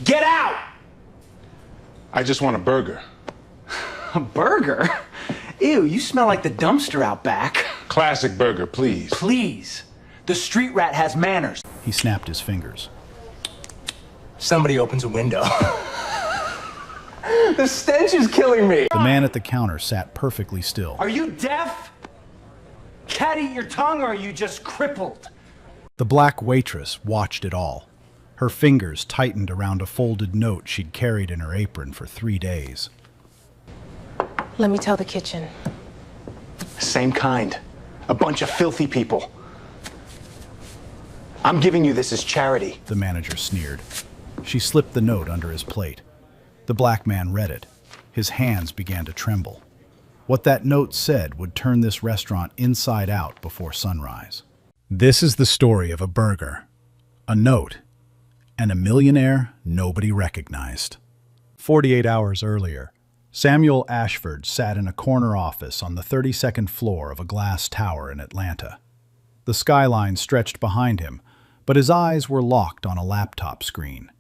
Get out! I just want a burger. A burger? Ew, you smell like the dumpster out back. Classic burger, please. Please. The street rat has manners. He snapped his fingers. Somebody opens a window. The stench is killing me. The man at the counter sat perfectly still. Are you deaf? Cat eat your tongue, or are you just crippled? The black waitress watched it all. Her fingers tightened around a folded note she'd carried in her apron for 3 days. Let me tell the kitchen. Same kind. A bunch of filthy people. I'm giving you this as charity. The manager sneered. She slipped the note under his plate. The black man read it. His hands began to tremble. What that note said would turn this restaurant inside out before sunrise. This is the story of a burger, a note, and a millionaire nobody recognized. 48 hours earlier, Samuel Ashford sat in a corner office on the 32nd floor of a glass tower in Atlanta. The skyline stretched behind him, but his eyes were locked on a laptop screen.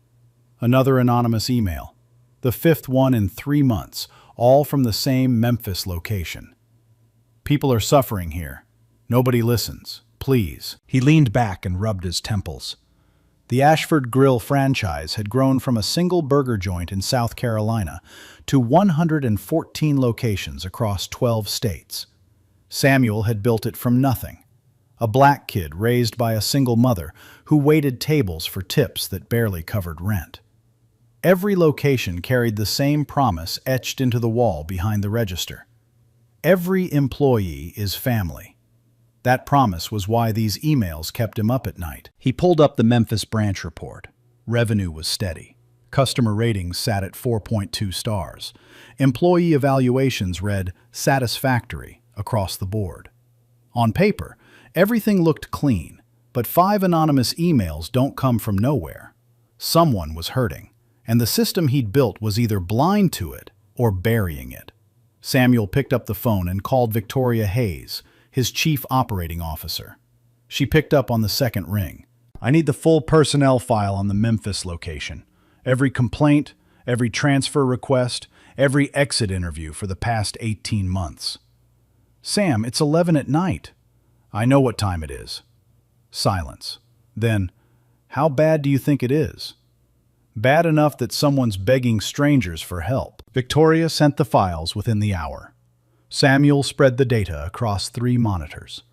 Another anonymous email, the 5th one in 3 months, all from the same Memphis location. People are suffering here. Nobody listens. Please. He leaned back and rubbed his temples. The Ashford Grill franchise had grown from a single burger joint in South Carolina to 114 locations across 12 states. Samuel had built it from nothing. A black kid raised by a single mother who waited tables for tips that barely covered rent. Every location carried the same promise etched into the wall behind the register. Every employee is family. That promise was why these emails kept him up at night. He pulled up the Memphis branch report. Revenue was steady. Customer ratings sat at 4.2 stars. Employee evaluations read satisfactory across the board. On paper, everything looked clean, but 5 anonymous emails don't come from nowhere. Someone was hurting, and the system he'd built was either blind to it or burying it. Samuel picked up the phone and called Victoria Hayes, his chief operating officer. She picked up on the second ring. I need the full personnel file on the Memphis location. Every complaint, every transfer request, every exit interview for the past 18 months. Sam, it's 11 at night. I know what time it is. Silence. Then, how bad do you think it is? Bad enough that someone's begging strangers for help. Victoria sent the files within the hour. Samuel spread the data across 3 monitors.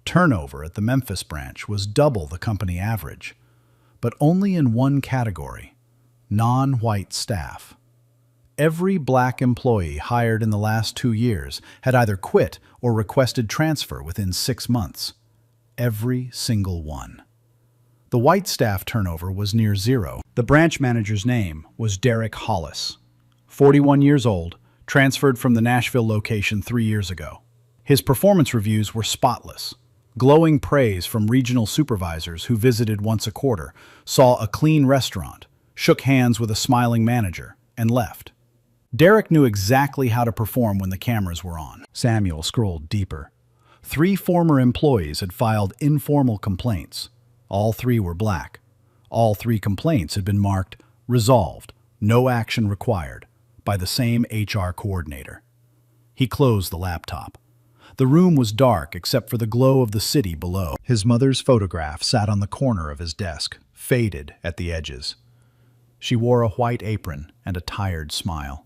Turnover at the Memphis branch was double the company average, but only in one category: non-white staff. Every black employee hired in the last 2 years had either quit or requested transfer within 6 months. Every single one. The white staff turnover was near zero. The branch manager's name was Derek Hollis, 41 years old, transferred from the Nashville location 3 years ago. His performance reviews were spotless. Glowing praise from regional supervisors who visited once a quarter, saw a clean restaurant, shook hands with a smiling manager, and left. Derek knew exactly how to perform when the cameras were on. Samuel scrolled deeper. 3 former employees had filed informal complaints. All 3 were black. All 3 complaints had been marked resolved, no action required, by the same HR coordinator. He closed the laptop. The room was dark except for the glow of the city below. His mother's photograph sat on the corner of his desk, faded at the edges. She wore a white apron and a tired smile.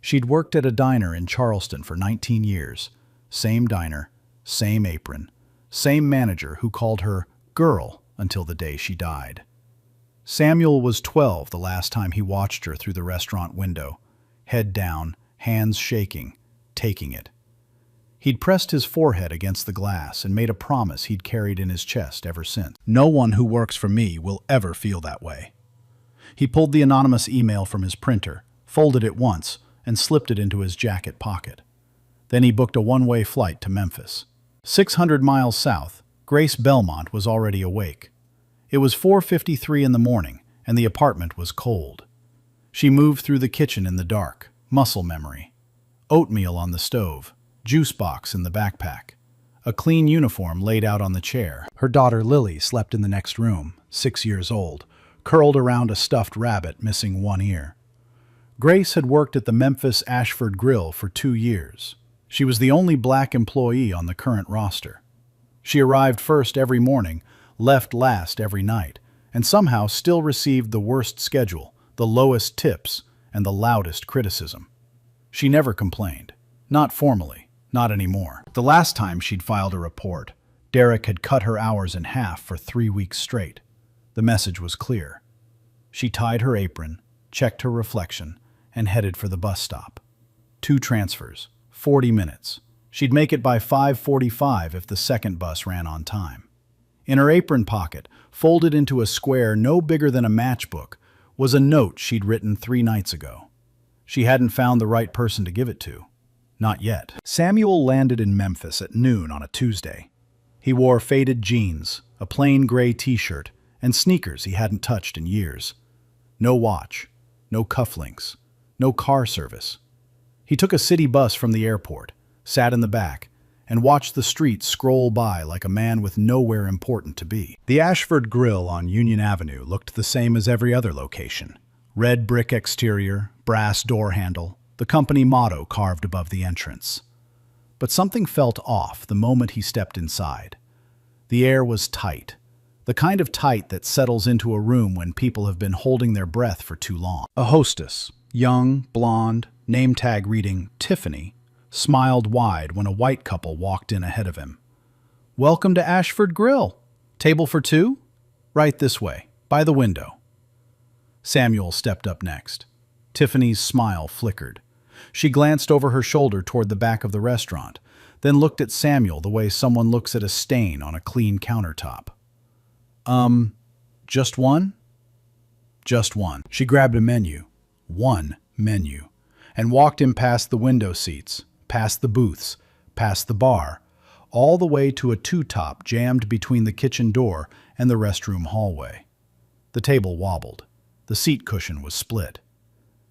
She'd worked at a diner in Charleston for 19 years. Same diner, same apron, same manager who called her girl until the day she died. Samuel was 12 the last time he watched her through the restaurant window, head down, hands shaking, taking it. He'd pressed his forehead against the glass and made a promise he'd carried in his chest ever since. No one who works for me will ever feel that way. He pulled the anonymous email from his printer, folded it once, and slipped it into his jacket pocket. Then he booked a one-way flight to Memphis. 600 miles south, Grace Belmont was already awake. It was 4:53 in the morning, and the apartment was cold. She moved through the kitchen in the dark, muscle memory. Oatmeal on the stove, juice box in the backpack, a clean uniform laid out on the chair. Her daughter Lily slept in the next room, 6 years old, curled around a stuffed rabbit missing one ear. Grace had worked at the Memphis Ashford Grill for 2 years. She was the only black employee on the current roster. She arrived first every morning, left last every night, and somehow still received the worst schedule, the lowest tips, and the loudest criticism. She never complained. Not formally. Not anymore. The last time she'd filed a report, Derek had cut her hours in half for 3 weeks straight. The message was clear. She tied her apron, checked her reflection, and headed for the bus stop. 2 transfers, 40 minutes. She'd make it by 5:45 if the second bus ran on time. In her apron pocket, folded into a square no bigger than a matchbook, was a note she'd written 3 nights ago. She hadn't found the right person to give it to. Not yet. Samuel landed in Memphis at noon on a Tuesday. He wore faded jeans, a plain gray t-shirt, and sneakers he hadn't touched in years. No watch, no cufflinks, no car service. He took a city bus from the airport, sat in the back, and watched the streets scroll by like a man with nowhere important to be. The Ashford Grill on Union Avenue looked the same as every other location. Red brick exterior, brass door handle, the company motto carved above the entrance. But something felt off the moment he stepped inside. The air was tight, the kind of tight that settles into a room when people have been holding their breath for too long. A hostess, young, blonde, name tag reading Tiffany, smiled wide when a white couple walked in ahead of him. "Welcome to Ashford Grill. Table for 2? Right this way, by the window." Samuel stepped up next. Tiffany's smile flickered. She glanced over her shoulder toward the back of the restaurant, then looked at Samuel the way someone looks at a stain on a clean countertop. Just one?" "Just one." She grabbed a menu. One menu. And walked him past the window seats, past the booths, past the bar, all the way to a 2-top jammed between the kitchen door and the restroom hallway. The table wobbled. The seat cushion was split.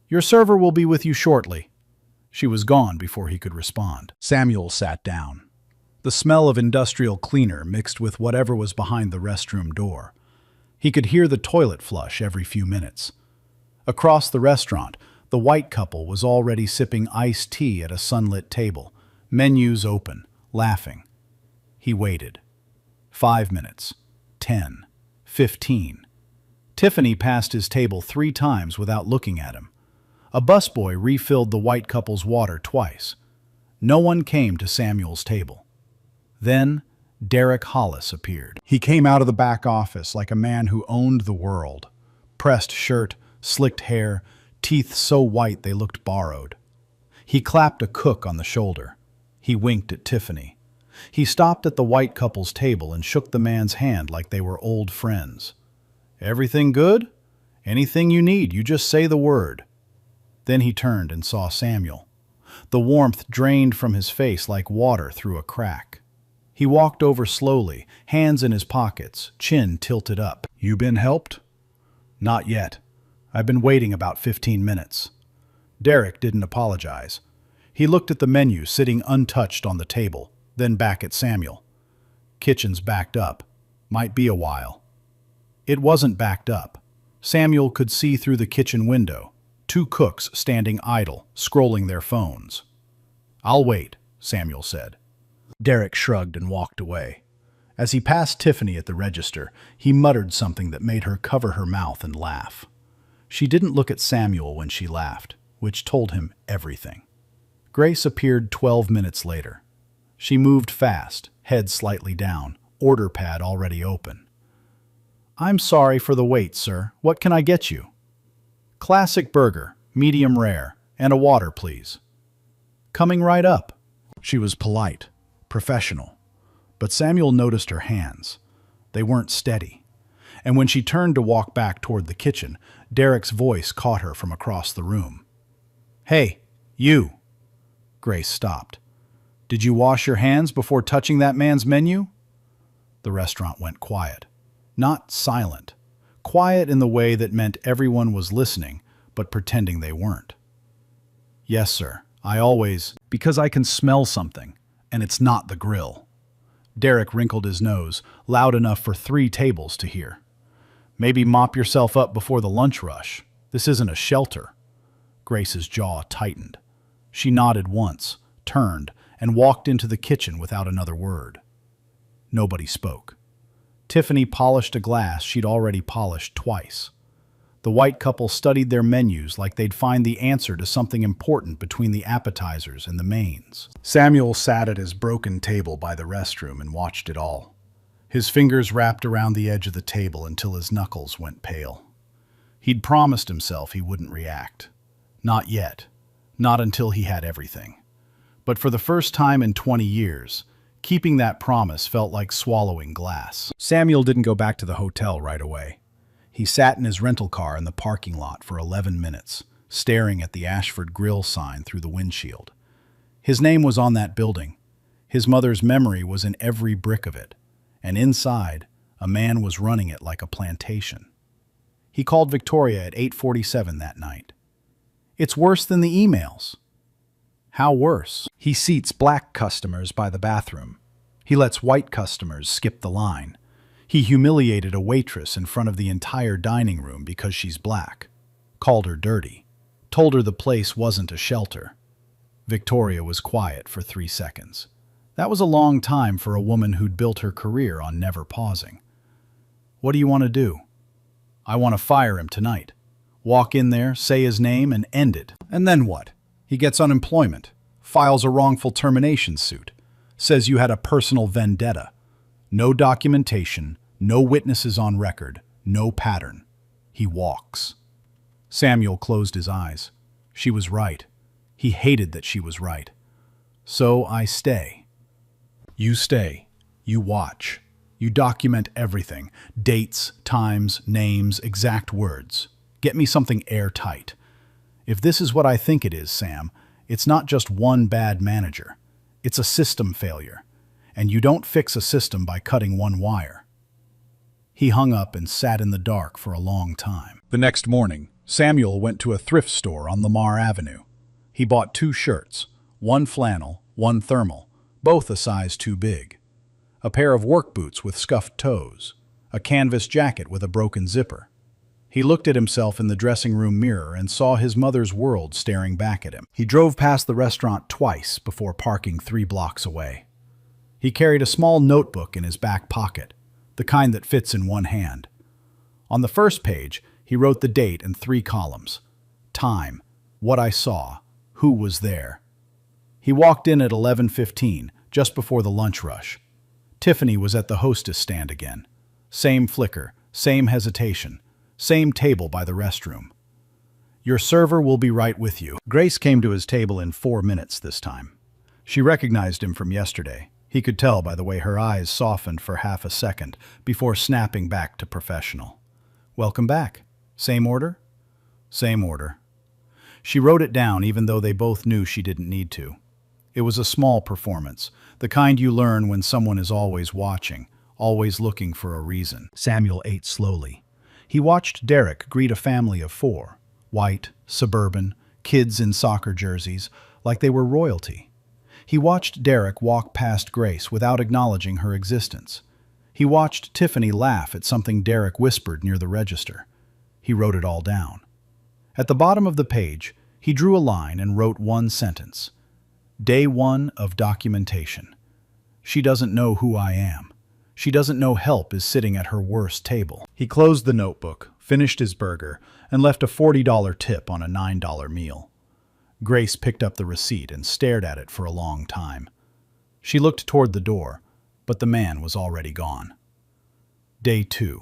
"Your server will be with you shortly." She was gone before he could respond. Samuel sat down. The smell of industrial cleaner mixed with whatever was behind the restroom door. He could hear the toilet flush every few minutes. Across the restaurant, the white couple was already sipping iced tea at a sunlit table, menus open, laughing. He waited. 5 minutes. 10. 15. Tiffany passed his table 3 times without looking at him. A busboy refilled the white couple's water twice. No one came to Samuel's table. Then Derek Hollis appeared. He came out of the back office like a man who owned the world. Pressed shirt, slicked hair, teeth so white they looked borrowed. He clapped a cook on the shoulder. He winked at Tiffany. He stopped at the white couple's table and shook the man's hand like they were old friends. "Everything good? Anything you need, you just say the word." Then he turned and saw Samuel. The warmth drained from his face like water through a crack. He walked over slowly, hands in his pockets, chin tilted up. "You been helped?" "Not yet. I've been waiting about 15 minutes. Derek didn't apologize. He looked at the menu sitting untouched on the table, then back at Samuel. "Kitchen's backed up. Might be a while." It wasn't backed up. Samuel could see through the kitchen window, 2 cooks standing idle, scrolling their phones. "I'll wait," Samuel said. Derek shrugged and walked away. As he passed Tiffany at the register, he muttered something that made her cover her mouth and laugh. She didn't look at Samuel when she laughed, which told him everything. Grace appeared 12 minutes later. She moved fast, head slightly down, order pad already open. "I'm sorry for the wait, sir. What can I get you?" "Classic burger, medium rare, and a water, please." "Coming right up." She was polite, professional, but Samuel noticed her hands. They weren't steady. And when she turned to walk back toward the kitchen, Derek's voice caught her from across the room. "Hey, you!" Grace stopped. "Did you wash your hands before touching that man's menu?" The restaurant went quiet. Not silent. Quiet in the way that meant everyone was listening, but pretending they weren't. "Yes, sir. I always..." "Because I can smell something, and it's not the grill." Derek wrinkled his nose, loud enough for 3 tables to hear. Maybe mop yourself up before the lunch rush. This isn't a shelter. Grace's jaw tightened. She nodded once, turned, and walked into the kitchen without another word. Nobody spoke. Tiffany polished a glass she'd already polished twice. The white couple studied their menus like they'd find the answer to something important between the appetizers and the mains. Samuel sat at his broken table by the restroom and watched it all. His fingers wrapped around the edge of the table until his knuckles went pale. He'd promised himself he wouldn't react. Not yet. Not until he had everything. But for the first time in 20 years, keeping that promise felt like swallowing glass. Samuel didn't go back to the hotel right away. He sat in his rental car in the parking lot for 11 minutes, staring at the Ashford Grill sign through the windshield. His name was on that building. His mother's memory was in every brick of it. And inside, a man was running it like a plantation. He called Victoria at 8:47 that night. It's worse than the emails. How worse? He seats black customers by the bathroom. He lets white customers skip the line. He humiliated a waitress in front of the entire dining room because she's black. Called her dirty. Told her the place wasn't a shelter. Victoria was quiet for 3 seconds. That was a long time for a woman who'd built her career on never pausing. What do you want to do? I want to fire him tonight. Walk in there, say his name, and end it. And then what? He gets unemployment, files a wrongful termination suit, says you had a personal vendetta. No documentation, no witnesses on record, no pattern. He walks. Samuel closed his eyes. She was right. He hated that she was right. So I stay. You stay. You watch. You document everything. Dates, times, names, exact words. Get me something airtight. If this is what I think it is, Sam, it's not just one bad manager. It's a system failure. And you don't fix a system by cutting one wire. He hung up and sat in the dark for a long time. The next morning, Samuel went to a thrift store on Lamar Avenue. He bought 2 shirts, one flannel, one thermal, both a size too big. A pair of work boots with scuffed toes, a canvas jacket with a broken zipper. He looked at himself in the dressing room mirror and saw his mother's world staring back at him. He drove past the restaurant twice before parking 3 blocks away. He carried a small notebook in his back pocket, the kind that fits in one hand. On the first page, he wrote the date in 3 columns. Time, what I saw, who was there. He walked in at 11:15, just before the lunch rush. Tiffany was at the hostess stand again. Same flicker, same hesitation, same table by the restroom. Your server will be right with you. Grace came to his table in 4 minutes this time. She recognized him from yesterday. He could tell by the way her eyes softened for half a second before snapping back to professional. Welcome back. Same order? Same order. She wrote it down even though they both knew she didn't need to. It was a small performance, the kind you learn when someone is always watching, always looking for a reason. Samuel ate slowly. He watched Derek greet a family of 4, white, suburban, kids in soccer jerseys, like they were royalty. He watched Derek walk past Grace without acknowledging her existence. He watched Tiffany laugh at something Derek whispered near the register. He wrote it all down. At the bottom of the page, he drew a line and wrote one sentence. Day 1 of documentation. She doesn't know who I am. She doesn't know help is sitting at her worst table. He closed the notebook, finished his burger, and left a $40 tip on a $9 meal. Grace picked up the receipt and stared at it for a long time. She looked toward the door, but the man was already gone. Day 2.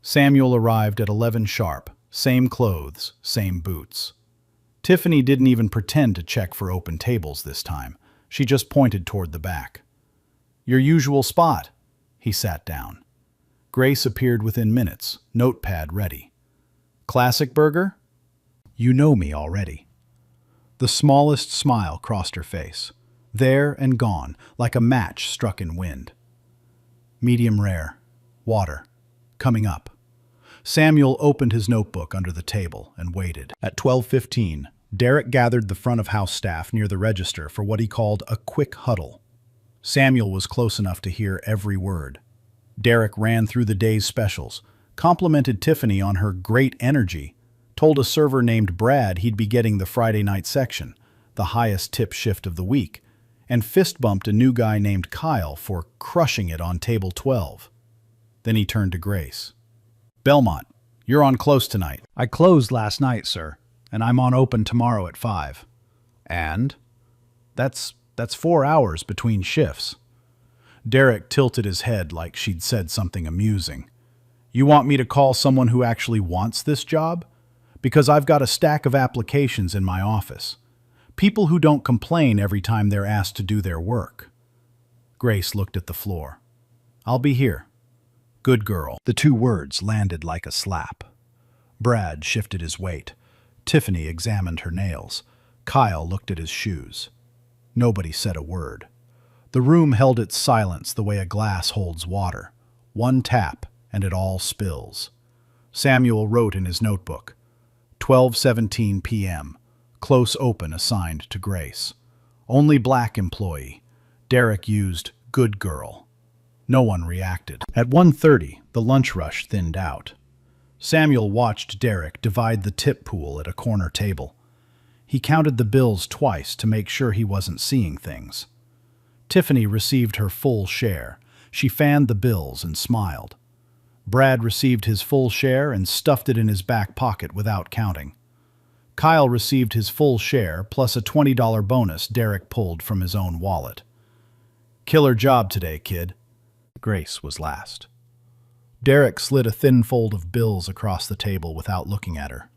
Samuel arrived at 11 sharp, same clothes, same boots. Tiffany didn't even pretend to check for open tables this time. She just pointed toward the back. Your usual spot. He sat down. Grace appeared within minutes, notepad ready. Classic burger? You know me already. The smallest smile crossed her face. There and gone, like a match struck in wind. Medium rare. Water. Coming up. Samuel opened his notebook under the table and waited. At 12:15, Derek gathered the front-of-house staff near the register for what he called a quick huddle. Samuel was close enough to hear every word. Derek ran through the day's specials, complimented Tiffany on her great energy, told a server named Brad he'd be getting the Friday night section, the highest tip shift of the week, and fist-bumped a new guy named Kyle for crushing it on table 12. Then he turned to Grace. "Belmont, you're on close tonight." I closed last night, sir, and I'm on open tomorrow at 5. "And?" That's 4 hours between shifts." Derek tilted his head like she'd said something amusing. "You want me to call someone who actually wants this job? Because I've got a stack of applications in my office. People who don't complain every time they're asked to do their work." Grace looked at the floor. "I'll be here." "Good girl." The two words landed like a slap. Brad shifted his weight. Tiffany examined her nails. Kyle looked at his shoes. Nobody said a word. The room held its silence the way a glass holds water. One tap, and it all spills. Samuel wrote in his notebook, 12:17 p.m., close open assigned to Grace. Only black employee. Derek used good girl. No one reacted. At 1:30, the lunch rush thinned out. Samuel watched Derek divide the tip pool at a corner table. He counted the bills twice to make sure he wasn't seeing things. Tiffany received her full share. She fanned the bills and smiled. Brad received his full share and stuffed it in his back pocket without counting. Kyle received his full share plus a $20 bonus Derek pulled from his own wallet. "Killer job today, kid." Grace was last. Derek slid a thin fold of bills across the table without looking at her.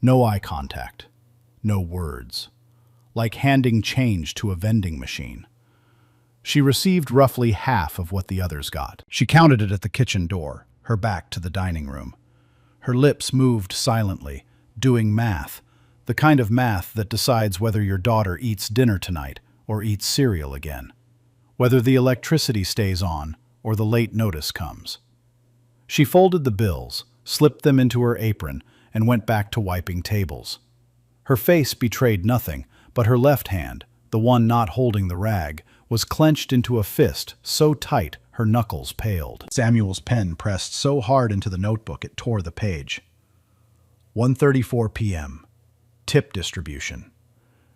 No eye contact. No words. Like handing change to a vending machine. She received roughly half of what the others got. She counted it at the kitchen door, her back to the dining room. Her lips moved silently, doing math, the kind of math that decides whether your daughter eats dinner tonight or eats cereal again, whether the electricity stays on or the late notice comes. She folded the bills, slipped them into her apron, and went back to wiping tables. Her face betrayed nothing, but her left hand, the one not holding the rag, was clenched into a fist so tight her knuckles paled. Samuel's pen pressed so hard into the notebook it tore the page. 1:34 p.m. Tip distribution.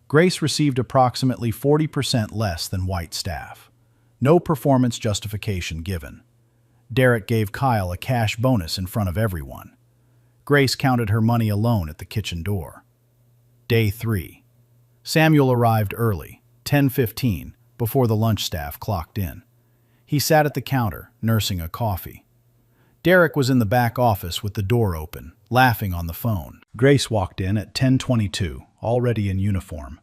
Grace received approximately 40% less than white staff. No performance justification given. Derek gave Kyle a cash bonus in front of everyone. Grace counted her money alone at the kitchen door. Day 3. Samuel arrived early, 10:15, before the lunch staff clocked in. He sat at the counter, nursing a coffee. Derek was in the back office with the door open, laughing on the phone. Grace walked in at 10:22, already in uniform.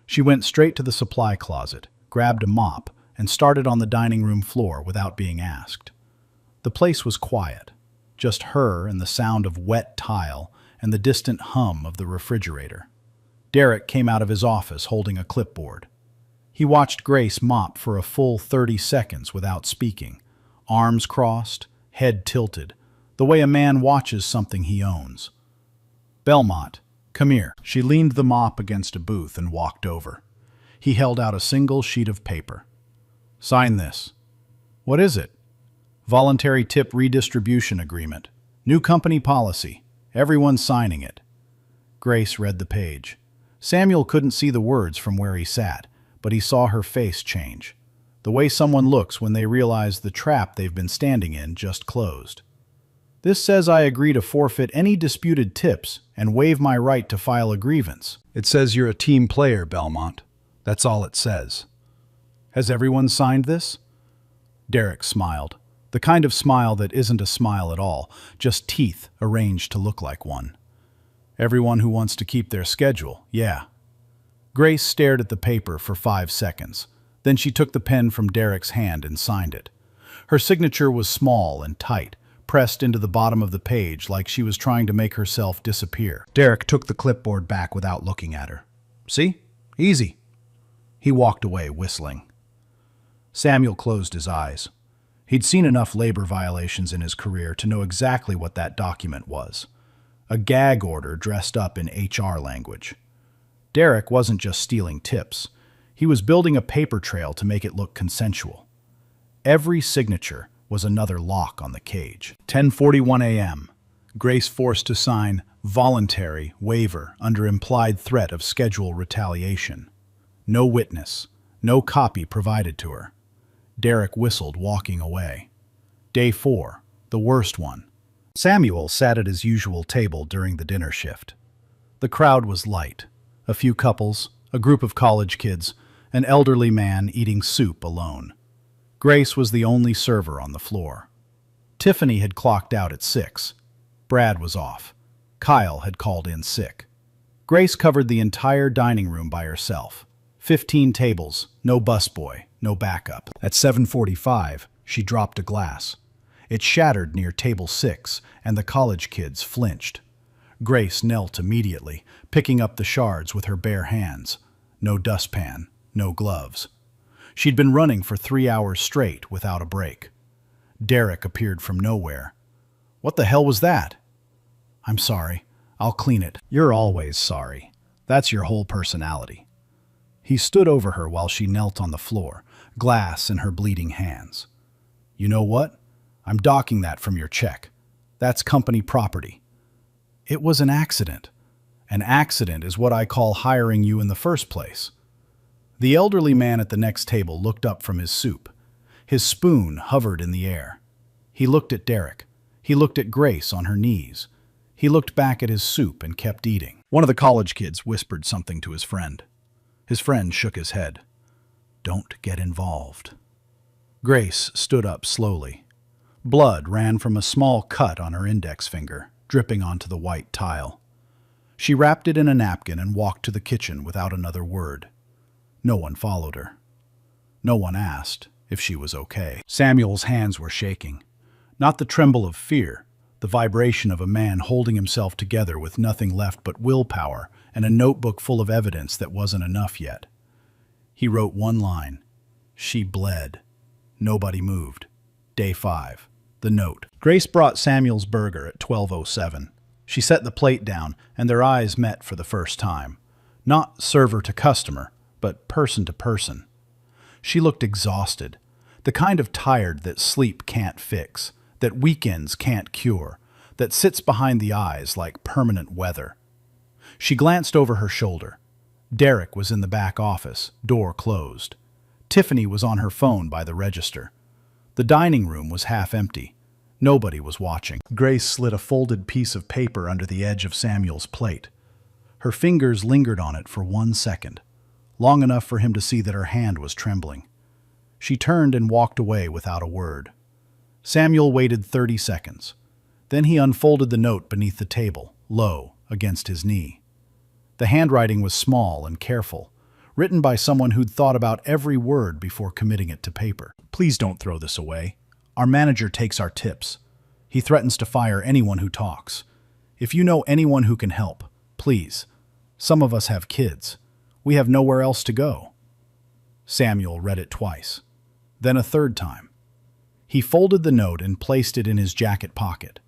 She went straight to the supply closet, grabbed a mop, and started on the dining room floor without being asked. The place was quiet, just her and the sound of wet tile and the distant hum of the refrigerator. Derek came out of his office holding a clipboard. He watched Grace mop for a full 30 seconds without speaking, arms crossed, head tilted, the way a man watches something he owns. "Belmont, come here." She leaned the mop against a booth and walked over. He held out a single sheet of paper. "Sign this." "What is it?" "Voluntary tip redistribution agreement. New company policy. Everyone's signing it." Grace read the page. Samuel couldn't see the words from where he sat, but he saw her face change. The way someone looks when they realize the trap they've been standing in just closed. "This says I agree to forfeit any disputed tips and waive my right to file a grievance." "It says you're a team player, Belmont. That's all it says." "Has everyone signed this?" Derek smiled. The kind of smile that isn't a smile at all, just teeth arranged to look like one. "Everyone who wants to keep their schedule, yeah." Grace stared at the paper for 5 seconds. Then she took the pen from Derek's hand and signed it. Her signature was small and tight, pressed into the bottom of the page like she was trying to make herself disappear. Derek took the clipboard back without looking at her. "See? Easy." He walked away, whistling. Samuel closed his eyes. He'd seen enough labor violations in his career to know exactly what that document was. A gag order dressed up in HR language. Derek wasn't just stealing tips. He was building a paper trail to make it look consensual. Every signature, was another lock on the cage. 10:41 a.m. Grace forced to sign voluntary waiver under implied threat of schedule retaliation. No witness, no copy provided to her. Derek whistled, walking away. Day 4, the worst one. Samuel sat at his usual table during the dinner shift. The crowd was light. A few couples, a group of college kids, an elderly man eating soup alone. Grace was the only server on the floor. Tiffany had clocked out at 6. Brad was off. Kyle had called in sick. Grace covered the entire dining room by herself. 15 tables, no busboy, no backup. At 7:45, she dropped a glass. It shattered near table 6, and the college kids flinched. Grace knelt immediately, picking up the shards with her bare hands. No dustpan, no gloves. She'd been running for 3 hours straight without a break. Derek appeared from nowhere. "What the hell was that?" "I'm sorry. I'll clean it." "You're always sorry. That's your whole personality." He stood over her while she knelt on the floor, glass in her bleeding hands. "You know what? I'm docking that from your check. That's company property." "It was an accident. An accident is what I call hiring you in the first place." The elderly man at the next table looked up from his soup. His spoon hovered in the air. He looked at Derek. He looked at Grace on her knees. He looked back at his soup and kept eating. One of the college kids whispered something to his friend. His friend shook his head. "Don't get involved." Grace stood up slowly. Blood ran from a small cut on her index finger, dripping onto the white tile. She wrapped it in a napkin and walked to the kitchen without another word. No one followed her. No one asked if she was okay. Samuel's hands were shaking. Not the tremble of fear, the vibration of a man holding himself together with nothing left but willpower and a notebook full of evidence that wasn't enough yet. He wrote one line. She bled. Nobody moved. Day 5. The note. Grace brought Samuel's burger at 12:07. She set the plate down, and their eyes met for the first time. Not server to customer, but person to person. She looked exhausted, the kind of tired that sleep can't fix, that weekends can't cure, that sits behind the eyes like permanent weather. She glanced over her shoulder. Derek was in the back office, door closed. Tiffany was on her phone by the register. The dining room was half empty. Nobody was watching. Grace slid a folded piece of paper under the edge of Samuel's plate. Her fingers lingered on it for 1 second, long enough for him to see that her hand was trembling. She turned and walked away without a word. Samuel waited 30 seconds. Then he unfolded the note beneath the table, low, against his knee. The handwriting was small and careful, written by someone who'd thought about every word before committing it to paper. "Please don't throw this away. Our manager takes our tips. He threatens to fire anyone who talks. If you know anyone who can help, please. Some of us have kids. We have nowhere else to go." Samuel read it twice, then a third time. He folded the note and placed it in his jacket pocket,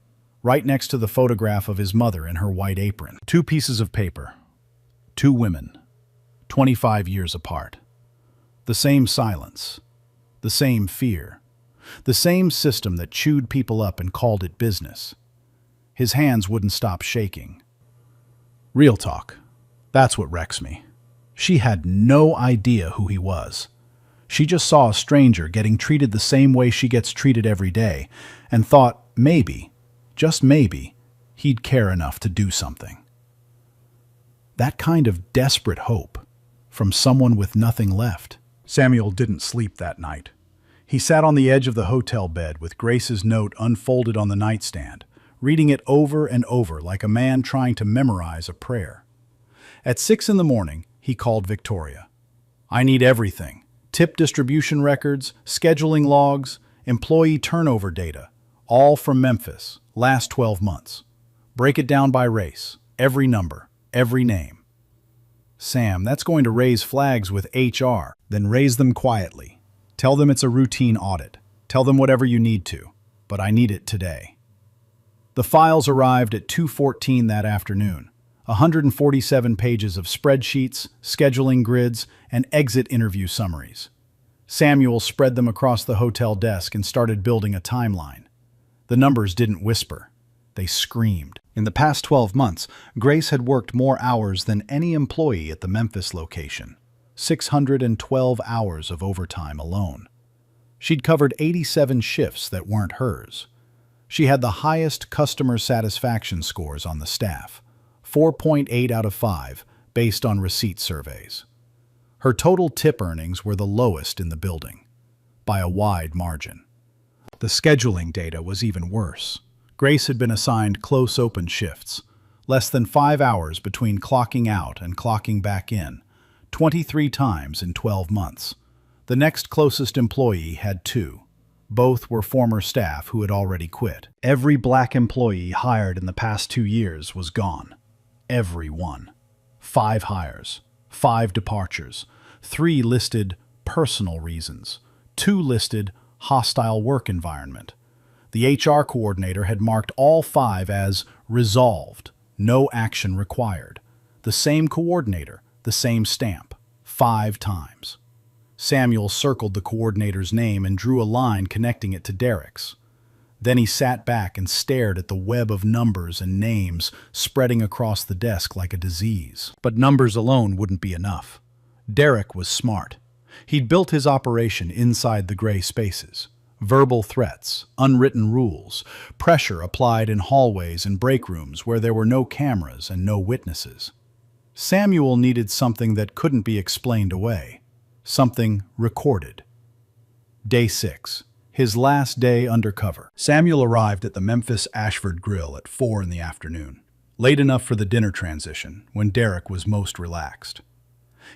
right next to the photograph of his mother in her white apron. 2 pieces of paper. 2 women. 25 years apart. The same silence. The same fear. The same system that chewed people up and called it business. His hands wouldn't stop shaking. Real talk. That's what wrecks me. She had no idea who he was. She just saw a stranger getting treated the same way she gets treated every day and thought maybe, just maybe, he'd care enough to do something. That kind of desperate hope from someone with nothing left. Samuel didn't sleep that night. He sat on the edge of the hotel bed with Grace's note unfolded on the nightstand, reading it over and over like a man trying to memorize a prayer. At 6 in the morning, he called Victoria. "I need everything. Tip distribution records, scheduling logs, employee turnover data, all from Memphis, last 12 months. Break it down by race, every number, every name." "Sam, that's going to raise flags with HR." "Then raise them quietly. Tell them it's a routine audit. Tell them whatever you need to, but I need it today." The files arrived at 2:14 that afternoon. 147 pages of spreadsheets, scheduling grids, and exit interview summaries. Samuel spread them across the hotel desk and started building a timeline. The numbers didn't whisper. They screamed. In the past 12 months, Grace had worked more hours than any employee at the Memphis location. 612 hours of overtime alone. She'd covered 87 shifts that weren't hers. She had the highest customer satisfaction scores on the staff, 4.8 out of 5, based on receipt surveys. Her total tip earnings were the lowest in the building, by a wide margin. The scheduling data was even worse. Grace had been assigned close open shifts, less than 5 hours between clocking out and clocking back in, 23 times in 12 months. The next closest employee had 2. Both were former staff who had already quit. Every black employee hired in the past 2 years was gone. Every one. 5 hires, 5 departures, 3 listed personal reasons, 2 listed hostile work environment. The HR coordinator had marked all 5 as resolved, no action required. The same coordinator, the same stamp, 5 times. Samuel circled the coordinator's name and drew a line connecting it to Derek's. Then he sat back and stared at the web of numbers and names spreading across the desk like a disease. But numbers alone wouldn't be enough. Derek was smart. He'd built his operation inside the gray spaces. Verbal threats, unwritten rules, pressure applied in hallways and break rooms where there were no cameras and no witnesses. Samuel needed something that couldn't be explained away. Something recorded. Day 6. His last day undercover. Samuel arrived at the Memphis Ashford Grill at 4 in the afternoon, late enough for the dinner transition, when Derek was most relaxed.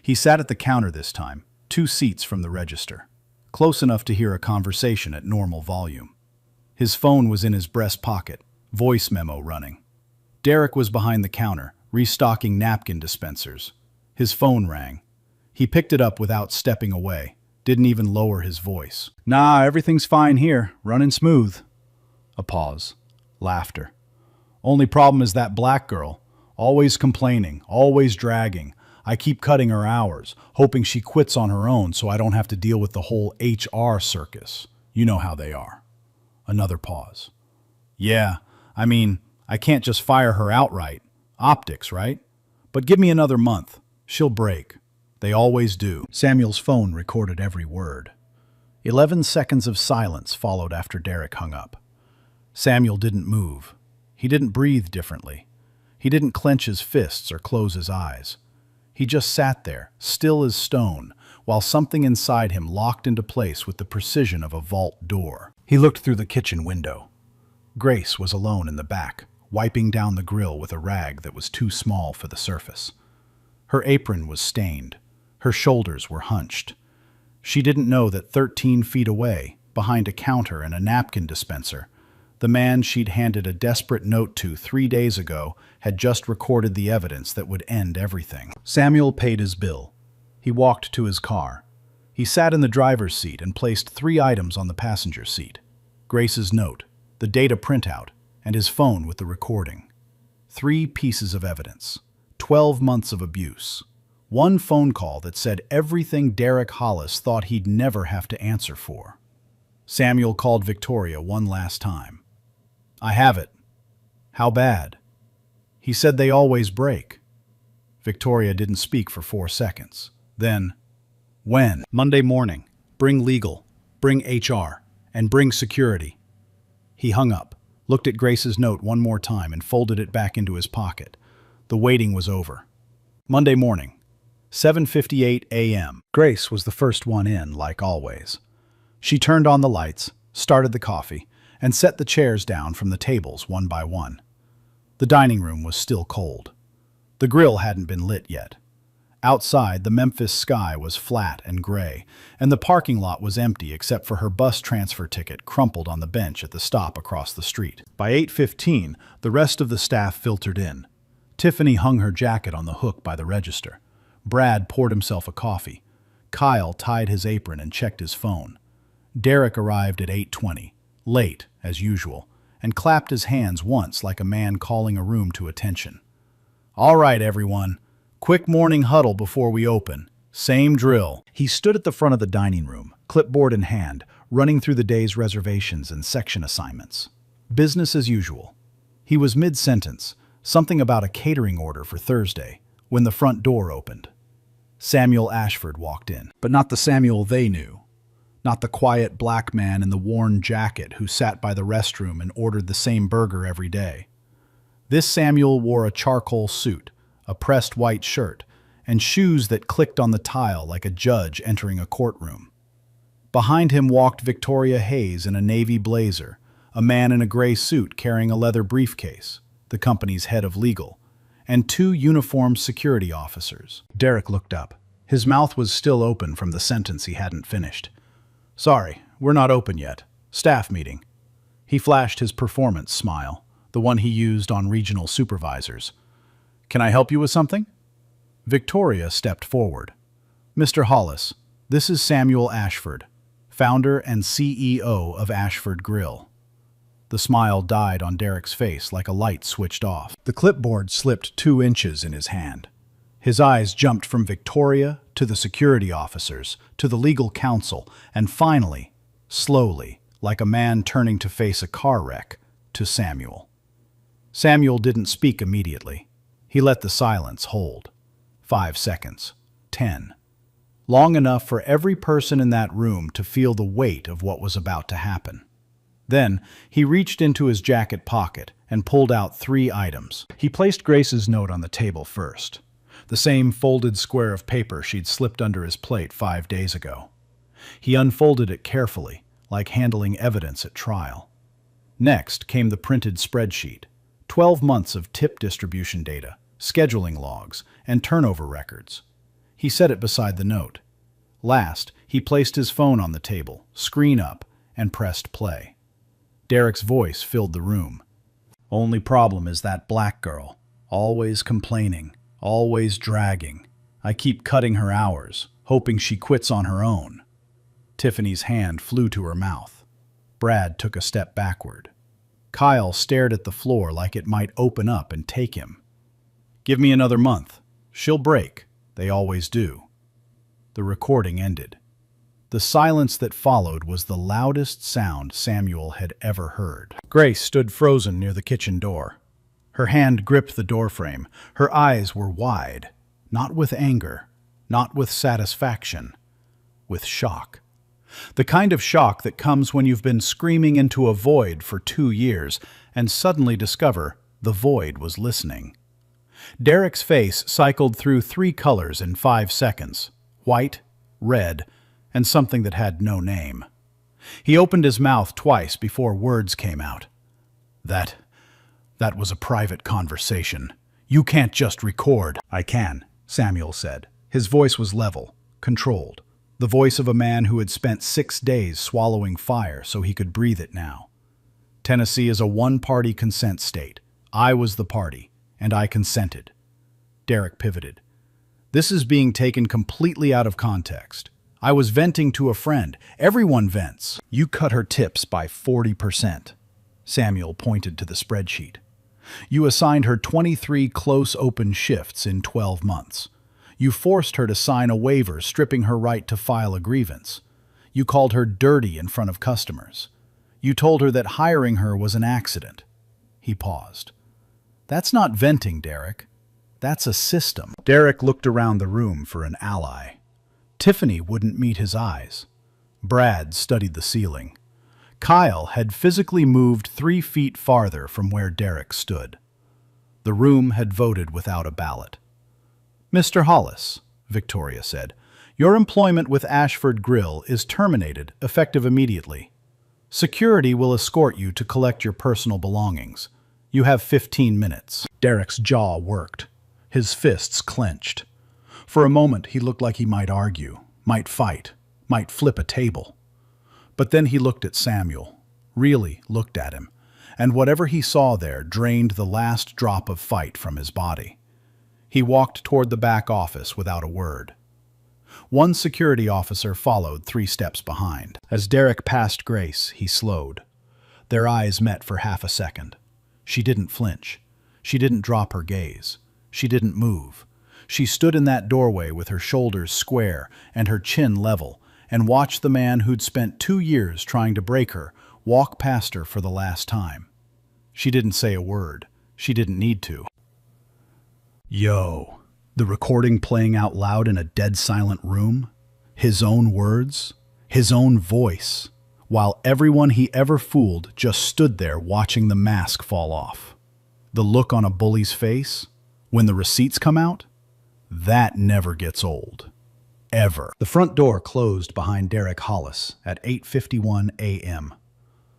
He sat at the counter this time, 2 seats from the register, close enough to hear a conversation at normal volume. His phone was in his breast pocket, voice memo running. Derek was behind the counter, restocking napkin dispensers. His phone rang. He picked it up without stepping away. Didn't even lower his voice. "Nah, everything's fine here. Running smooth." A pause. Laughter. "Only problem is that black girl. Always complaining, always dragging. I keep cutting her hours, hoping she quits on her own so I don't have to deal with the whole HR circus. You know how they are." Another pause. "Yeah, I can't just fire her outright. Optics, right? But give me another month. She'll break. They always do." Samuel's phone recorded every word. 11 seconds of silence followed after Derek hung up. Samuel didn't move. He didn't breathe differently. He didn't clench his fists or close his eyes. He just sat there, still as stone, while something inside him locked into place with the precision of a vault door. He looked through the kitchen window. Grace was alone in the back, wiping down the grill with a rag that was too small for the surface. Her apron was stained. Her shoulders were hunched. She didn't know that 13 feet away, behind a counter and a napkin dispenser, the man she'd handed a desperate note to 3 days ago had just recorded the evidence that would end everything. Samuel paid his bill. He walked to his car. He sat in the driver's seat and placed 3 items on the passenger seat. Grace's note, the data printout, and his phone with the recording. 3 pieces of evidence. 12 months of abuse. 1 phone call that said everything Derek Hollis thought he'd never have to answer for. Samuel called Victoria one last time. "I have it." "How bad?" "He said they always break." Victoria didn't speak for 4 seconds. Then, "When?" "Monday morning. Bring legal. Bring HR. And bring security." He hung up, looked at Grace's note one more time and folded it back into his pocket. The waiting was over. Monday morning. 7:58 a.m. Grace was the first one in, like always. She turned on the lights, started the coffee, and set the chairs down from the tables one by one. The dining room was still cold. The grill hadn't been lit yet. Outside, the Memphis sky was flat and gray, and the parking lot was empty except for her bus transfer ticket crumpled on the bench at the stop across the street. By 8:15, the rest of the staff filtered in. Tiffany hung her jacket on the hook by the register. Brad poured himself a coffee. Kyle tied his apron and checked his phone. Derek arrived at 8:20, late, as usual, and clapped his hands once like a man calling a room to attention. "All right, everyone. Quick morning huddle before we open. Same drill. He stood at the front of the dining room, clipboard in hand, running through the day's reservations and section assignments. Business as usual. He was mid-sentence, something about a catering order for Thursday, when the front door opened. Samuel Ashford walked in, but not the Samuel they knew. Not the quiet black man in the worn jacket who sat by the restroom and ordered the same burger every day. This Samuel wore a charcoal suit, a pressed white shirt, and shoes that clicked on the tile like a judge entering a courtroom. Behind him walked Victoria Hayes in a navy blazer, a man in a gray suit carrying a leather briefcase, the company's head of legal, and two uniformed security officers. Derek looked up. His mouth was still open from the sentence he hadn't finished. "Sorry, we're not open yet. Staff meeting." He flashed his performance smile, the one he used on regional supervisors. "Can I help you with something?" Victoria stepped forward. "Mr. Hollis, this is Samuel Ashford, founder and CEO of Ashford Grill." The smile died on Derek's face like a light switched off. The clipboard slipped 2 inches in his hand. His eyes jumped from Victoria to the security officers, to the legal counsel, and finally, slowly, like a man turning to face a car wreck, to Samuel. Samuel didn't speak immediately. He let the silence hold. 5 seconds. 10. Long enough for every person in that room to feel the weight of what was about to happen. Then, he reached into his jacket pocket and pulled out 3 items. He placed Grace's note on the table first, the same folded square of paper she'd slipped under his plate 5 days ago. He unfolded it carefully, like handling evidence at trial. Next came the printed spreadsheet, 12 months of tip distribution data, scheduling logs, and turnover records. He set it beside the note. Last, he placed his phone on the table, screen up, and pressed play. Derek's voice filled the room. "Only problem is that black girl. Always complaining, always dragging. I keep cutting her hours, hoping she quits on her own." Tiffany's hand flew to her mouth. Brad took a step backward. Kyle stared at the floor like it might open up and take him. "Give me another month. She'll break. They always do." The recording ended. The silence that followed was the loudest sound Samuel had ever heard. Grace stood frozen near the kitchen door. Her hand gripped the doorframe. Her eyes were wide, not with anger, not with satisfaction, with shock. The kind of shock that comes when you've been screaming into a void for 2 years and suddenly discover the void was listening. Derek's face cycled through 3 colors in 5 seconds: white, red, and something that had no name. He opened his mouth twice before words came out. That was a private conversation. You can't just record." "I can," Samuel said. His voice was level, controlled. The voice of a man who had spent 6 days swallowing fire so he could breathe it now. "Tennessee is a one-party consent state. I was the party, and I consented." Derek pivoted. "This is being taken completely out of context. I was venting to a friend. Everyone vents. You cut her tips by 40%. Samuel pointed to the spreadsheet. "You assigned her 23 close open shifts in 12 months. You forced her to sign a waiver stripping her right to file a grievance. You called her dirty in front of customers. You told her that hiring her was an accident." He paused. "That's not venting, Derek. That's a system." Derek looked around the room for an ally. Tiffany wouldn't meet his eyes. Brad studied the ceiling. Kyle had physically moved 3 feet farther from where Derek stood. The room had voted without a ballot. "Mr. Hollis," Victoria said, "your employment with Ashford Grill is terminated, effective immediately. Security will escort you to collect your personal belongings. You have 15 minutes. Derek's jaw worked. His fists clenched. For a moment, he looked like he might argue, might fight, might flip a table. But then he looked at Samuel, really looked at him, and whatever he saw there drained the last drop of fight from his body. He walked toward the back office without a word. One security officer followed 3 steps behind. As Derek passed Grace, he slowed. Their eyes met for half a second. She didn't flinch. She didn't drop her gaze. She didn't move. She stood in that doorway with her shoulders square and her chin level and watched the man who'd spent 2 years trying to break her walk past her for the last time. She didn't say a word. She didn't need to. Yo, the recording playing out loud in a dead silent room, his own words, his own voice, while everyone he ever fooled just stood there watching the mask fall off. The look on a bully's face, when the receipts come out, that never gets old. Ever. The front door closed behind Derek Hollis at 8:51 a.m.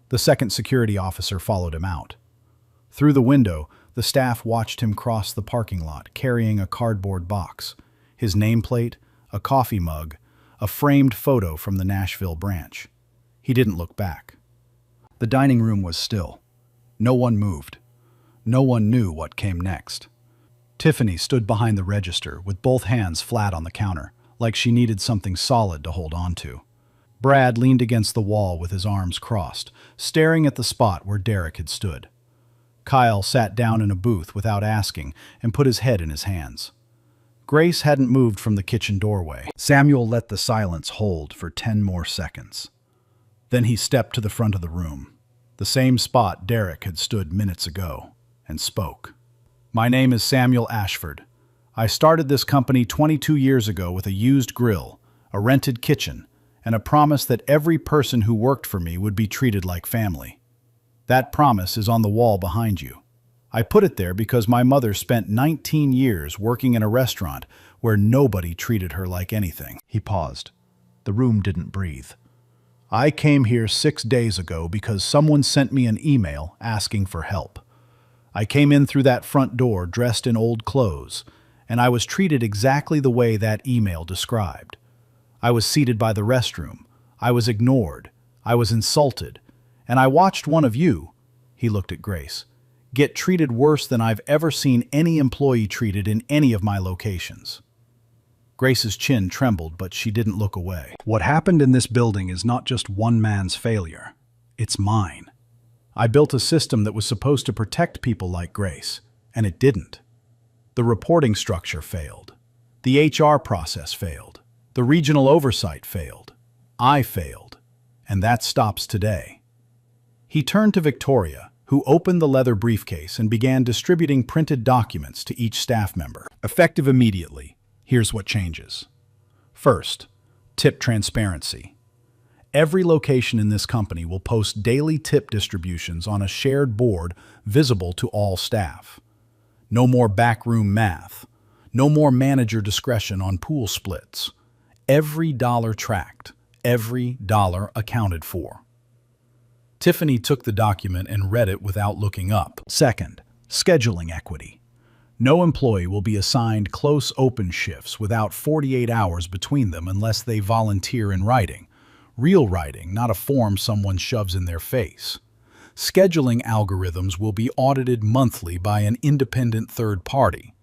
The second security officer followed him out. Through the window, the staff watched him cross the parking lot carrying a cardboard box, his nameplate, a coffee mug, a framed photo from the Nashville branch. He didn't look back. The dining room was still. No one moved. No one knew what came next. Tiffany stood behind the register with both hands flat on the counter, like she needed something solid to hold on to. Brad leaned against the wall with his arms crossed, staring at the spot where Derek had stood. Kyle sat down in a booth without asking and put his head in his hands. Grace hadn't moved from the kitchen doorway. Samuel let the silence hold for 10 more seconds. Then he stepped to the front of the room, the same spot Derek had stood minutes ago, and spoke. "My name is Samuel Ashford. I started this company 22 years ago with a used grill, a rented kitchen, and a promise that every person who worked for me would be treated like family. That promise is on the wall behind you. I put it there because my mother spent 19 years working in a restaurant where nobody treated her like anything." He paused. The room didn't breathe. "I came here 6 days ago because someone sent me an email asking for help. I came in through that front door dressed in old clothes, and I was treated exactly the way that email described. I was seated by the restroom. I was ignored. I was insulted. And I watched one of you," he looked at Grace, "get treated worse than I've ever seen any employee treated in any of my locations." Grace's chin trembled, but she didn't look away. "What happened in this building is not just one man's failure. It's mine. I built a system that was supposed to protect people like Grace, and it didn't. The reporting structure failed. The HR process failed. The regional oversight failed. I failed. And that stops today." He turned to Victoria, who opened the leather briefcase and began distributing printed documents to each staff member. "Effective immediately, here's what changes. First, tip transparency. Every location in this company will post daily tip distributions on a shared board visible to all staff. No more backroom math. No more manager discretion on pool splits. Every dollar tracked. Every dollar accounted for." Tiffany took the document and read it without looking up. Second, scheduling equity. No employee will be assigned close open shifts without 48 hours between them unless they volunteer in writing. Real writing, not a form someone shoves in their face. Scheduling algorithms will be audited monthly by an independent third party.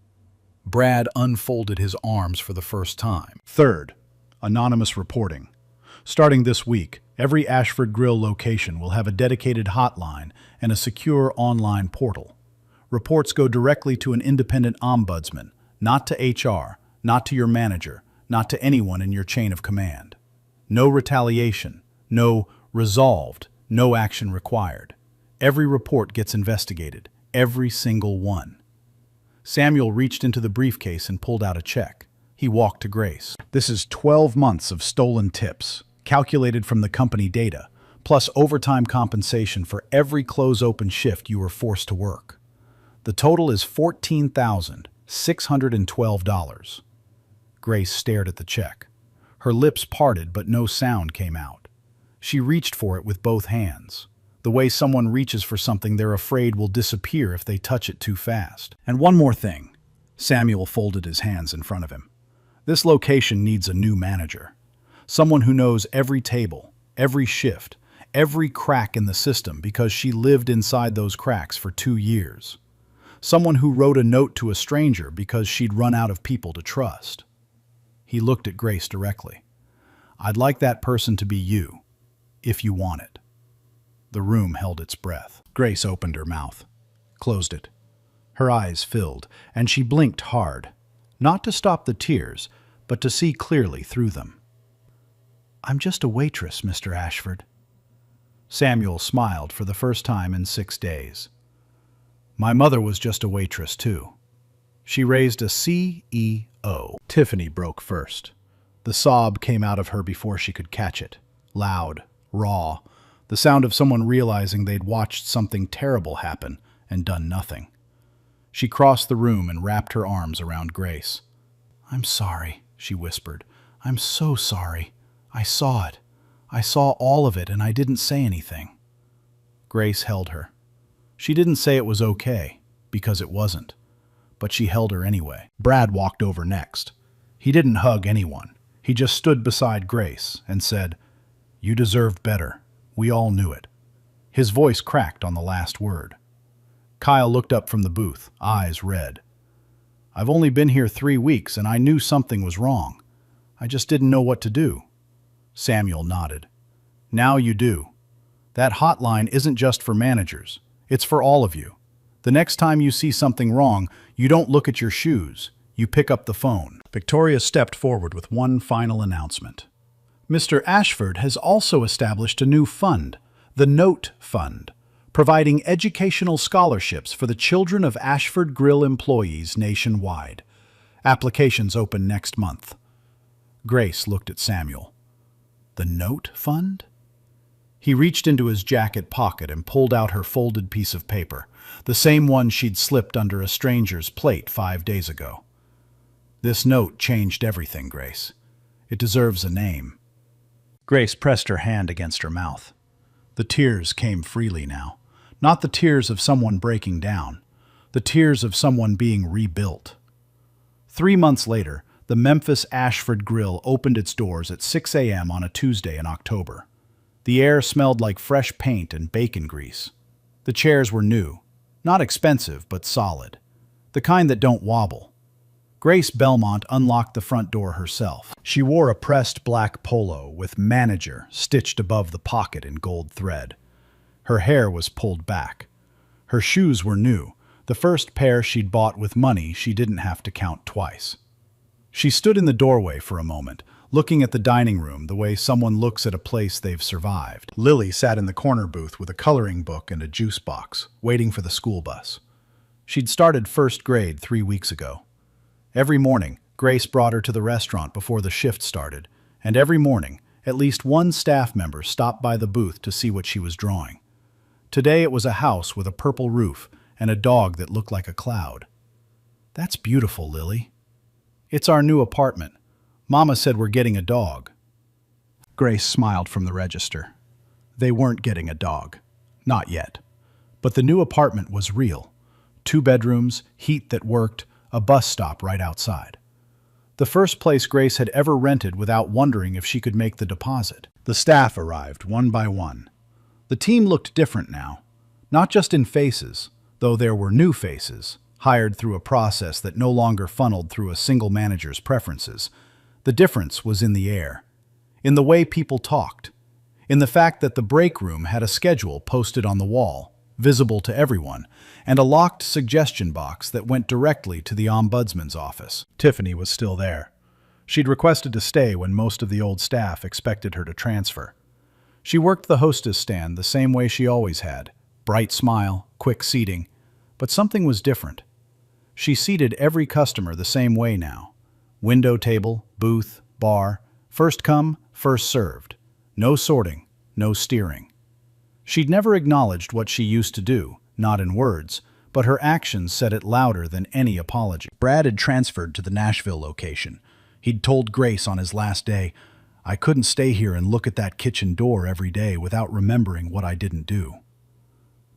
Brad unfolded his arms for the first time. Third, anonymous reporting. Starting this week, every Ashford Grill location will have a dedicated hotline and a secure online portal. Reports go directly to an independent ombudsman, not to HR, not to your manager, not to anyone in your chain of command. No retaliation, no resolved, no action required. Every report gets investigated, every single one. Samuel reached into the briefcase and pulled out a check. He walked to Grace. "This is 12 months of stolen tips, calculated from the company data, plus overtime compensation for every close-open shift you were forced to work. The total is $14,612. Grace stared at the check. Her lips parted, but no sound came out. She reached for it with both hands, the way someone reaches for something they're afraid will disappear if they touch it too fast. "And one more thing." Samuel folded his hands in front of him. "This location needs a new manager. Someone who knows every table, every shift, every crack in the system because she lived inside those cracks for 2 years. Someone who wrote a note to a stranger because she'd run out of people to trust." He looked at Grace directly. "I'd like that person to be you, if you want it." The room held its breath. Grace opened her mouth, closed it. Her eyes filled, and she blinked hard. not to stop the tears, but to see clearly through them. "I'm just a waitress, Mr. Ashford." Samuel smiled for the first time in 6 days. "My mother was just a waitress, too. She raised a CEO." Tiffany broke first. The sob came out of her before she could catch it. Loud, raw, the sound of someone realizing they'd watched something terrible happen and done nothing. She crossed the room and wrapped her arms around Grace. "I'm sorry," she whispered. "I'm so sorry. I saw it. I saw all of it, and I didn't say anything." Grace held her. She didn't say it was okay, because it wasn't, but she held her anyway. Brad walked over next. He didn't hug anyone. He just stood beside Grace and said, "You deserved better. We all knew it." His voice cracked on the last word. Kyle looked up from the booth, eyes red. "I've only been here 3 weeks, and I knew something was wrong. I just didn't know what to do." Samuel nodded. "Now you do. That hotline isn't just for managers. It's for all of you. The next time you see something wrong, you don't look at your shoes. You pick up the phone." Victoria stepped forward with one final announcement. "Mr. Ashford has also established a new fund, the Note Fund, providing educational scholarships for the children of Ashford Grill employees nationwide. Applications open next month." Grace looked at Samuel. "The Note Fund?" He reached into his jacket pocket and pulled out her folded piece of paper, the same one she'd slipped under a stranger's plate 5 days ago. "This note changed everything, Grace. It deserves a name." Grace pressed her hand against her mouth. The tears came freely now. Not the tears of someone breaking down, the tears of someone being rebuilt. 3 months later, the Memphis Ashford Grill opened its doors at 6 a.m. on a Tuesday in October. The air smelled like fresh paint and bacon grease. The chairs were new, not expensive, but solid. The kind that don't wobble. Grace Belmont unlocked the front door herself. She wore a pressed black polo with "Manager" stitched above the pocket in gold thread. Her hair was pulled back. Her shoes were new, the first pair she'd bought with money she didn't have to count twice. She stood in the doorway for a moment, looking at the dining room the way someone looks at a place they've survived. Lily sat in the corner booth with a coloring book and a juice box, waiting for the school bus. She'd started first grade 3 weeks ago. Every morning, Grace brought her to the restaurant before the shift started, and every morning, at least one staff member stopped by the booth to see what she was drawing. Today it was a house with a purple roof and a dog that looked like a cloud. "That's beautiful, Lily." "It's our new apartment. Mama said we're getting a dog." Grace smiled from the register. They weren't getting a dog. Not yet. But the new apartment was real. 2 bedrooms, heat that worked, a bus stop right outside. The first place Grace had ever rented without wondering if she could make the deposit. The staff arrived one by one. The team looked different now. Not just in faces, though there were new faces, hired through a process that no longer funneled through a single manager's preferences. The difference was in the air, in the way people talked, in the fact that the break room had a schedule posted on the wall, visible to everyone, and a locked suggestion box that went directly to the ombudsman's office. Tiffany was still there. She'd requested to stay when most of the old staff expected her to transfer. She worked the hostess stand the same way she always had, bright smile, quick seating, but something was different. She seated every customer the same way now. Window table, booth, bar, first come, first served. No sorting, no steering. She'd never acknowledged what she used to do, not in words, but her actions said it louder than any apology. Brad had transferred to the Nashville location. He'd told Grace on his last day, "I couldn't stay here and look at that kitchen door every day without remembering what I didn't do."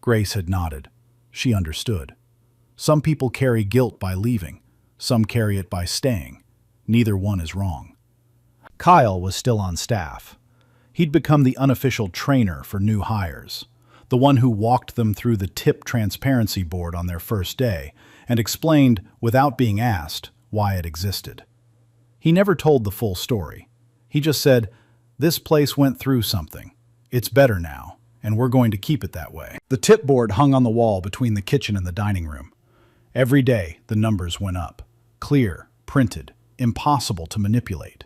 Grace had nodded. She understood. Some people carry guilt by leaving. Some carry it by staying. Neither one is wrong. Kyle was still on staff. He'd become the unofficial trainer for new hires, the one who walked them through the tip transparency board on their first day and explained, without being asked, why it existed. He never told the full story. He just said, "This place went through something. It's better now, and we're going to keep it that way." The tip board hung on the wall between the kitchen and the dining room. Every day, the numbers went up. Clear, printed, impossible to manipulate.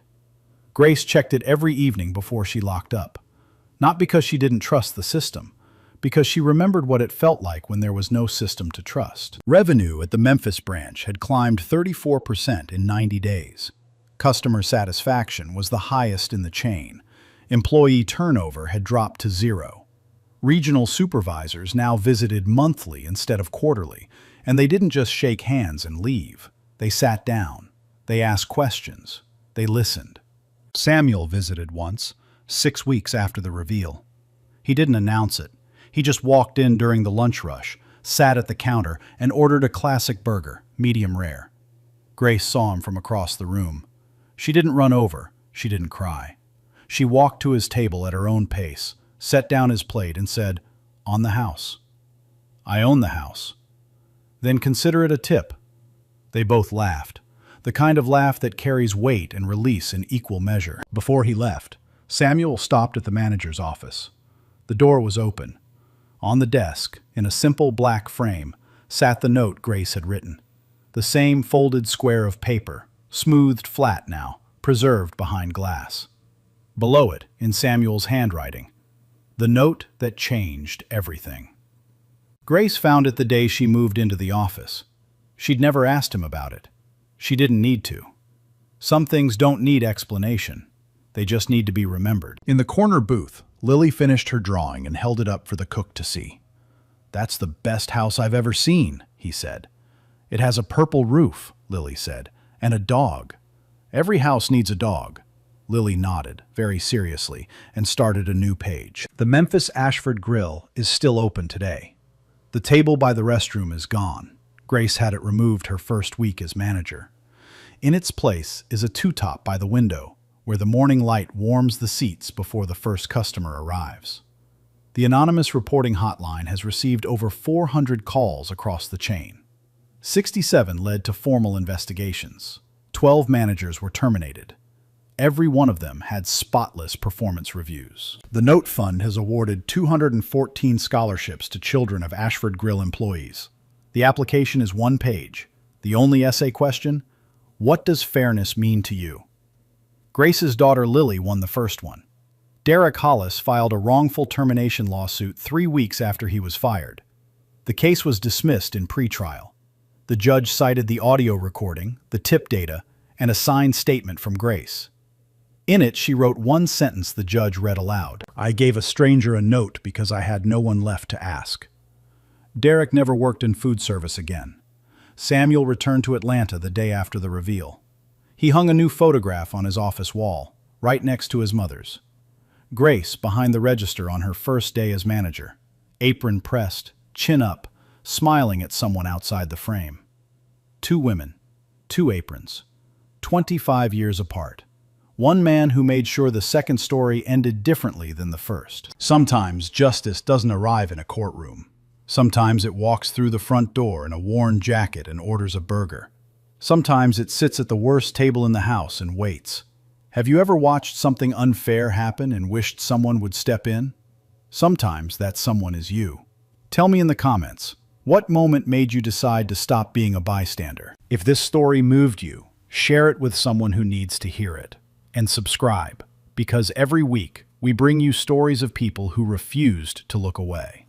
Grace checked it every evening before she locked up. Not because she didn't trust the system, because she remembered what it felt like when there was no system to trust. Revenue at the Memphis branch had climbed 34% in 90 days. Customer satisfaction was the highest in the chain. Employee turnover had dropped to 0. Regional supervisors now visited monthly instead of quarterly, and they didn't just shake hands and leave. They sat down. They asked questions. They listened. Samuel visited once, 6 weeks after the reveal. He didn't announce it. He just walked in during the lunch rush, sat at the counter, and ordered a classic burger, medium rare. Grace saw him from across the room. She didn't run over. She didn't cry. She walked to his table at her own pace, set down his plate, and said, "On the house." "I own the house." "Then consider it a tip." They both laughed, the kind of laugh that carries weight and release in equal measure. Before he left, Samuel stopped at the manager's office. The door was open. On the desk, in a simple black frame, sat the note Grace had written. The same folded square of paper, smoothed flat now, preserved behind glass. Below it, in Samuel's handwriting, the note that changed everything. Grace found it the day she moved into the office. She'd never asked him about it. She didn't need to. Some things don't need explanation. They just need to be remembered. In the corner booth, Lily finished her drawing and held it up for the cook to see. "That's the best house I've ever seen," he said. "It has a purple roof," Lily said, "and a dog. Every house needs a dog." Lily nodded, very seriously, and started a new page. The Memphis Ashford Grill is still open today. The table by the restroom is gone. Grace had it removed her first week as manager. In its place is a two-top by the window, where the morning light warms the seats before the first customer arrives. The anonymous reporting hotline has received over 400 calls across the chain. 67 led to formal investigations. 12 managers were terminated. Every one of them had spotless performance reviews. The Note Fund has awarded 214 scholarships to children of Ashford Grill employees. The application is 1 page. The only essay question: what does fairness mean to you? Grace's daughter Lily won the first one. Derek Hollis filed a wrongful termination lawsuit 3 weeks after he was fired. The case was dismissed in pretrial. The judge cited the audio recording, the tip data, and a signed statement from Grace. In it, she wrote one sentence the judge read aloud. "I gave a stranger a note because I had no one left to ask." Derek never worked in food service again. Samuel returned to Atlanta the day after the reveal. He hung a new photograph on his office wall, right next to his mother's. Grace behind the register on her first day as manager, apron pressed, chin up, smiling at someone outside the frame. 2 women, 2 aprons, 25 years apart. One man who made sure the second story ended differently than the first. Sometimes justice doesn't arrive in a courtroom. Sometimes it walks through the front door in a worn jacket and orders a burger. Sometimes it sits at the worst table in the house and waits. Have you ever watched something unfair happen and wished someone would step in? Sometimes that someone is you. Tell me in the comments, what moment made you decide to stop being a bystander? If this story moved you, share it with someone who needs to hear it. And subscribe, because every week we bring you stories of people who refused to look away.